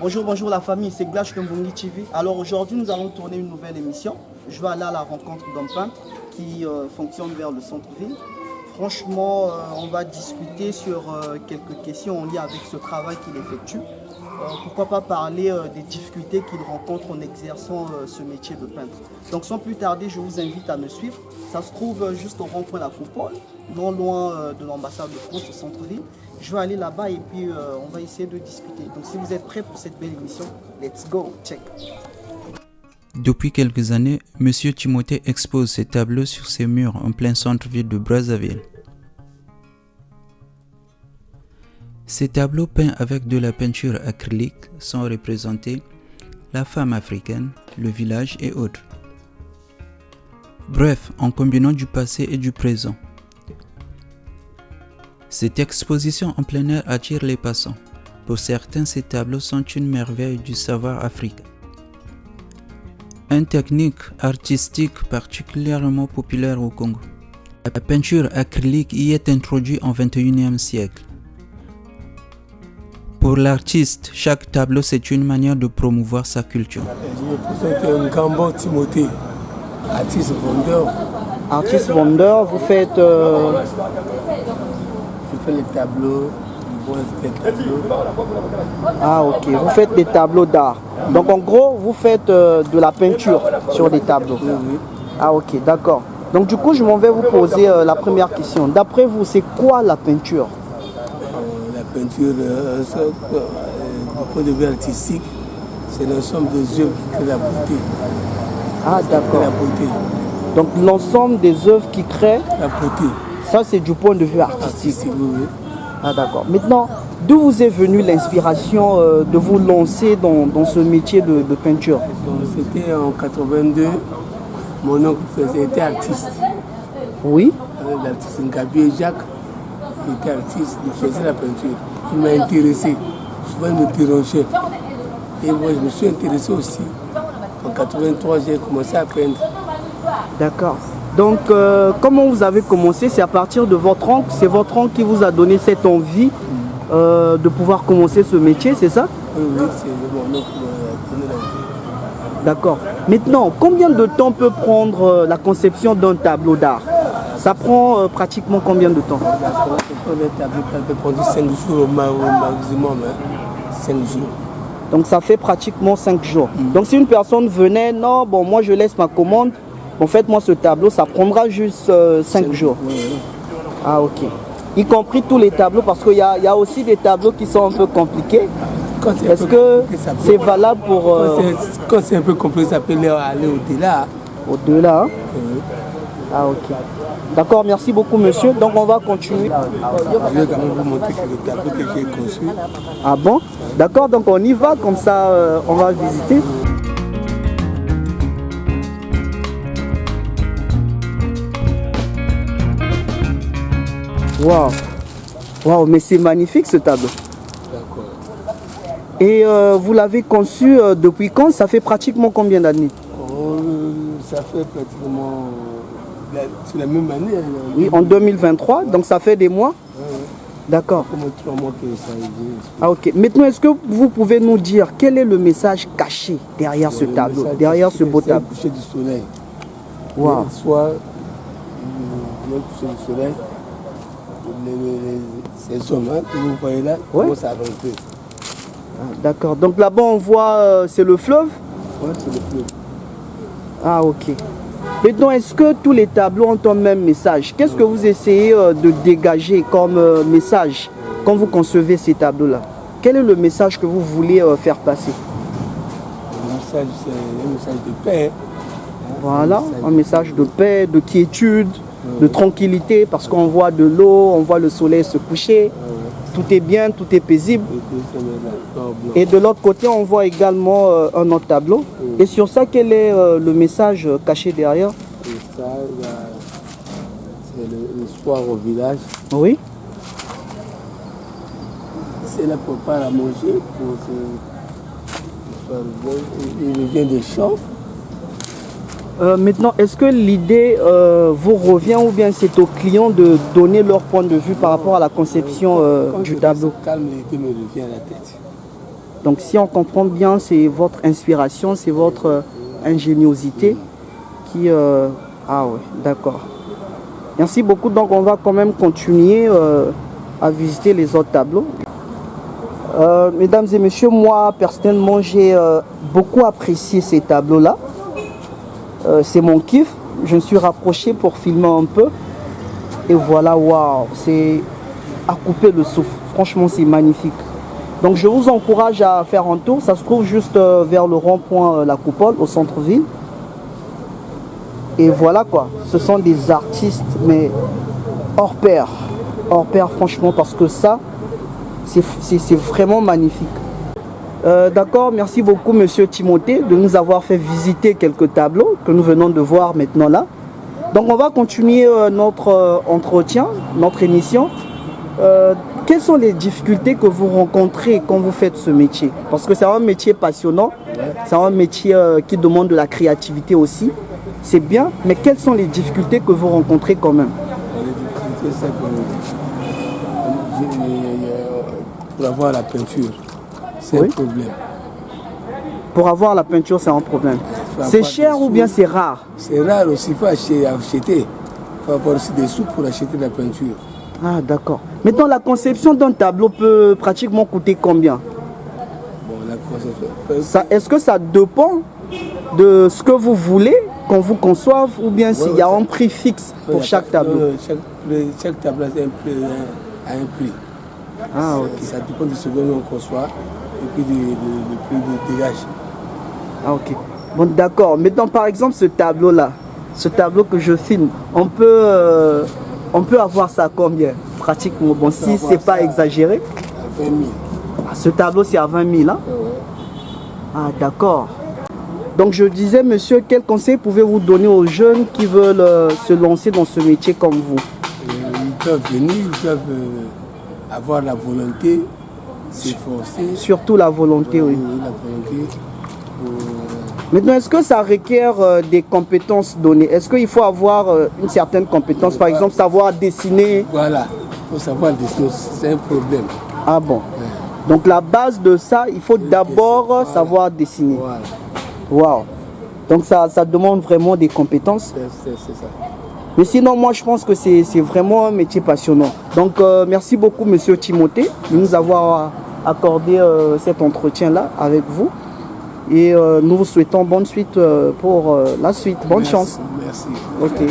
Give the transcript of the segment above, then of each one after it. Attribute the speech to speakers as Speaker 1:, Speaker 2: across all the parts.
Speaker 1: Bonjour la famille, c'est Glash de Mbongi TV. Alors aujourd'hui nous allons tourner une nouvelle émission. Je vais aller à la rencontre d'un peintre qui fonctionne vers le centre-ville. Franchement, on va discuter sur quelques questions en lien avec ce travail qu'il effectue. Pourquoi pas parler des difficultés qu'il rencontre en exerçant ce métier de peintre. Donc sans plus tarder, je vous invite à me suivre. Ça se trouve juste au rond-point La Coupole, non loin de l'ambassade de France au centre-ville. Je vais aller là-bas et puis on va essayer de discuter. Donc si vous êtes prêts pour cette belle émission, let's go, check.
Speaker 2: Depuis quelques années, M. Timothée expose ses tableaux sur ses murs en plein centre-ville de Brazzaville. Ces tableaux peints avec de la peinture acrylique sont représentés la femme africaine, le village et autres. Bref, en combinant du passé et du présent. Cette exposition en plein air attire les passants. Pour certains, ces tableaux sont une merveille du savoir africain. Une technique artistique particulièrement populaire au Congo. La peinture acrylique y est introduite au XXIe siècle. Pour l'artiste, chaque tableau c'est une manière de promouvoir sa culture.
Speaker 3: Je représente Ngambo Timothée, artiste vendeur.
Speaker 1: Artiste vendeur, vous faites...
Speaker 3: Je fais les tableaux, je vois les tableaux.
Speaker 1: Ah ok, vous faites des tableaux d'art. Donc en gros, vous faites de la peinture sur des tableaux.
Speaker 3: Oui.
Speaker 1: Ah ok, d'accord. Donc du coup, je m'en vais vous poser la première question. D'après vous, c'est quoi la peinture?
Speaker 3: La peinture, du point de vue artistique, c'est l'ensemble des œuvres qui créent la beauté.
Speaker 1: Ah d'accord.
Speaker 3: La beauté.
Speaker 1: Donc l'ensemble des œuvres qui créent
Speaker 3: La beauté.
Speaker 1: ça c'est du point de vue artistique.
Speaker 3: Oui.
Speaker 1: Ah d'accord. Maintenant, d'où vous est venue l'inspiration de vous lancer dans ce métier de peinture?
Speaker 3: C'était en 82, mon oncle était artiste.
Speaker 1: Oui.
Speaker 3: L'artiste Ngabi Jacques, il était artiste, il faisait la peinture. Il m'a intéressé. Souvent il me dérangeait. Et moi je me suis intéressé aussi. En 83, j'ai commencé à peindre.
Speaker 1: D'accord. Donc, comment vous avez commencé? C'est à partir de votre oncle? C'est votre oncle qui vous a donné cette envie de pouvoir commencer ce métier, c'est ça?
Speaker 3: Oui, c'est mon oncle qui m'a donné l'envie.
Speaker 1: D'accord. Maintenant, combien de temps peut prendre la conception d'un tableau d'art? Ça prend pratiquement combien de temps?
Speaker 3: Le tableau peut prendre 5 jours au maximum. 5 jours.
Speaker 1: Donc, ça fait pratiquement 5 jours. Donc, si une personne venait, non, bon, moi je laisse ma commande. En fait, moi, ce tableau, ça prendra juste 5 jours.
Speaker 3: Oui.
Speaker 1: Ah, ok. Y compris tous les tableaux, parce qu'il y a aussi des tableaux qui sont un peu compliqués. Est-ce que c'est valable pour...
Speaker 3: Quand c'est un peu compliqué, ça peut aller au-delà.
Speaker 1: Au-delà, hein?
Speaker 3: Oui.
Speaker 1: Ah, ok. D'accord, merci beaucoup, monsieur. Donc, on va continuer.
Speaker 3: Je vais quand même vous montrer que le tableau que j'ai conçu.
Speaker 1: Ah bon? D'accord, donc on y va, comme ça, on va visiter. Waouh, waouh, mais c'est magnifique ce tableau.
Speaker 3: D'accord.
Speaker 1: Et vous l'avez conçu depuis quand? Ça fait pratiquement combien d'années?
Speaker 3: Ça fait pratiquement c'est la même année.
Speaker 1: Oui, en 2023, donc ça fait des mois. D'accord.
Speaker 3: Comme 3 mois que ça a été.
Speaker 1: Ah ok. Maintenant, est-ce que vous pouvez nous dire quel est le message caché derrière ce tableau, derrière ce beau tableau?
Speaker 3: Le coucher du soleil.
Speaker 1: Wow.
Speaker 3: Soit le coucher du soleil. Ces hommes que vous voyez là, commencent à rentrer.
Speaker 1: Ah, d'accord. Donc là-bas, on voit, c'est le fleuve?
Speaker 3: Oui, c'est le fleuve.
Speaker 1: Ah, ok. Maintenant, est-ce que tous les tableaux ont un même message? Qu'est-ce que vous essayez de dégager comme message quand vous concevez ces tableaux-là? Quel est le message que vous voulez faire passer?
Speaker 3: Le message, c'est un message de paix.
Speaker 1: Voilà, un message de paix, de quiétude, de tranquillité, parce qu'on voit de l'eau, on voit le soleil se coucher, tout est bien, tout est paisible. Et de l'autre côté, on voit également un autre tableau. Et sur ça, quel est le message caché derrière?
Speaker 3: Et ça, c'est le soir au village.
Speaker 1: Oui.
Speaker 3: C'est là pour pas la manger, il vient des champs.
Speaker 1: Maintenant, est-ce que l'idée vous revient ou bien c'est aux clients de donner leur point de vue par rapport à la conception du tableau?
Speaker 3: Calme, l'idée me revient à la tête.
Speaker 1: Donc si on comprend bien, c'est votre inspiration, c'est votre ingéniosité qui... Ah ouais, d'accord. Merci beaucoup. Donc on va quand même continuer à visiter les autres tableaux. Mesdames et messieurs, moi personnellement j'ai beaucoup apprécié ces tableaux-là. C'est mon kiff. Je me suis rapproché pour filmer un peu. Et voilà, waouh, c'est à couper le souffle. Franchement, c'est magnifique. Donc je vous encourage à faire un tour. Ça se trouve juste vers le rond-point La Coupole, au centre-ville. Et voilà quoi, ce sont des artistes, mais hors pair, franchement, parce que ça, c'est vraiment magnifique. D'accord, merci beaucoup Monsieur Timothée de nous avoir fait visiter quelques tableaux que nous venons de voir maintenant là. Donc on va continuer notre entretien, notre émission. Quelles sont les difficultés que vous rencontrez quand vous faites ce métier? Parce que c'est un métier passionnant, c'est un métier qui demande de la créativité aussi. C'est bien, mais quelles sont les difficultés que vous rencontrez quand même?
Speaker 3: Les difficultés, c'est que pour avoir la peinture, c'est un problème.
Speaker 1: Pour avoir la peinture, c'est un problème. C'est cher ou bien c'est rare?
Speaker 3: C'est rare aussi, il faut acheter. Il faut avoir aussi des sous pour acheter la peinture.
Speaker 1: Ah d'accord. Maintenant, la conception d'un tableau peut pratiquement coûter combien?
Speaker 3: Bon, la conception...
Speaker 1: Est-ce que ça dépend de ce que vous voulez qu'on vous conçoive ou bien s'il y a un prix fixe pour chaque tableau?
Speaker 3: Chaque tableau a un prix.
Speaker 1: Ah, ok.
Speaker 3: Ça dépend de ce que l'on conçoit et puis du prix de dégage.
Speaker 1: Ah ok. Bon d'accord. Maintenant par exemple ce tableau-là, ce tableau que je filme, on peut avoir ça à combien pratiquement? Bon, si c'est pas exagéré.
Speaker 3: À 20 000.
Speaker 1: Ah, ce tableau c'est à 20 000 hein? Ah d'accord. Donc je disais, monsieur, quel conseil pouvez-vous donner aux jeunes qui veulent se lancer dans ce métier comme vous?
Speaker 3: Ils peuvent venir, ils peuvent avoir la volonté, s'efforcer.
Speaker 1: Surtout la volonté, oui.
Speaker 3: La volonté.
Speaker 1: Maintenant, est-ce que ça requiert des compétences données? Est-ce qu'il faut avoir une certaine compétence, par exemple, savoir dessiner?
Speaker 3: Voilà, il faut savoir dessiner, c'est un problème.
Speaker 1: Ah bon? Ouais. Donc la base de ça, il faut d'abord savoir dessiner.
Speaker 3: Voilà.
Speaker 1: Waouh! Donc ça demande vraiment des compétences.
Speaker 3: C'est ça.
Speaker 1: Mais sinon, moi je pense que c'est vraiment un métier passionnant. Donc merci beaucoup Monsieur Timothée de nous avoir accordé cet entretien-là avec vous. Et nous vous souhaitons bonne suite pour la suite. Bonne chance.
Speaker 3: Merci.
Speaker 1: Ok.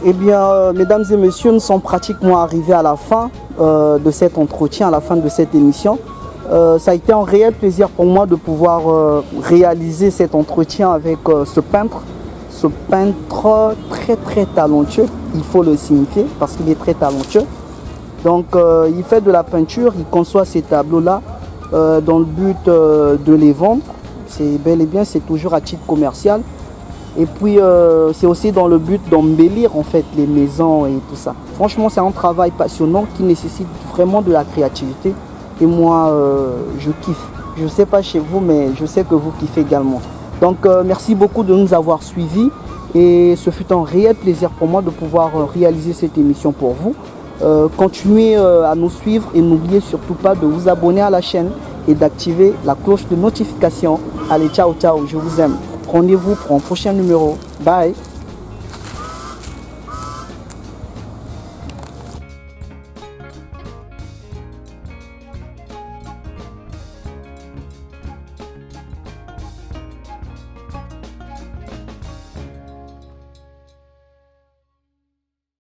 Speaker 1: Eh bien, mesdames et messieurs, nous sommes pratiquement arrivés à la fin de cet entretien, à la fin de cette émission. Ça a été un réel plaisir pour moi de pouvoir réaliser cet entretien avec ce peintre très talentueux, il faut le signifier parce qu'il est très talentueux. Donc il fait de la peinture, il conçoit ces tableaux-là dans le but de les vendre. C'est bel et bien, c'est toujours à titre commercial. Et puis c'est aussi dans le but d'embellir en fait les maisons et tout ça. Franchement, c'est un travail passionnant qui nécessite vraiment de la créativité. Et moi, je kiffe. Je ne sais pas chez vous, mais je sais que vous kiffez également. Donc, merci beaucoup de nous avoir suivis. Et ce fut un réel plaisir pour moi de pouvoir réaliser cette émission pour vous. Continuez à nous suivre et n'oubliez surtout pas de vous abonner à la chaîne et d'activer la cloche de notification. Allez, ciao, ciao, je vous aime. Rendez-vous pour un prochain numéro. Bye.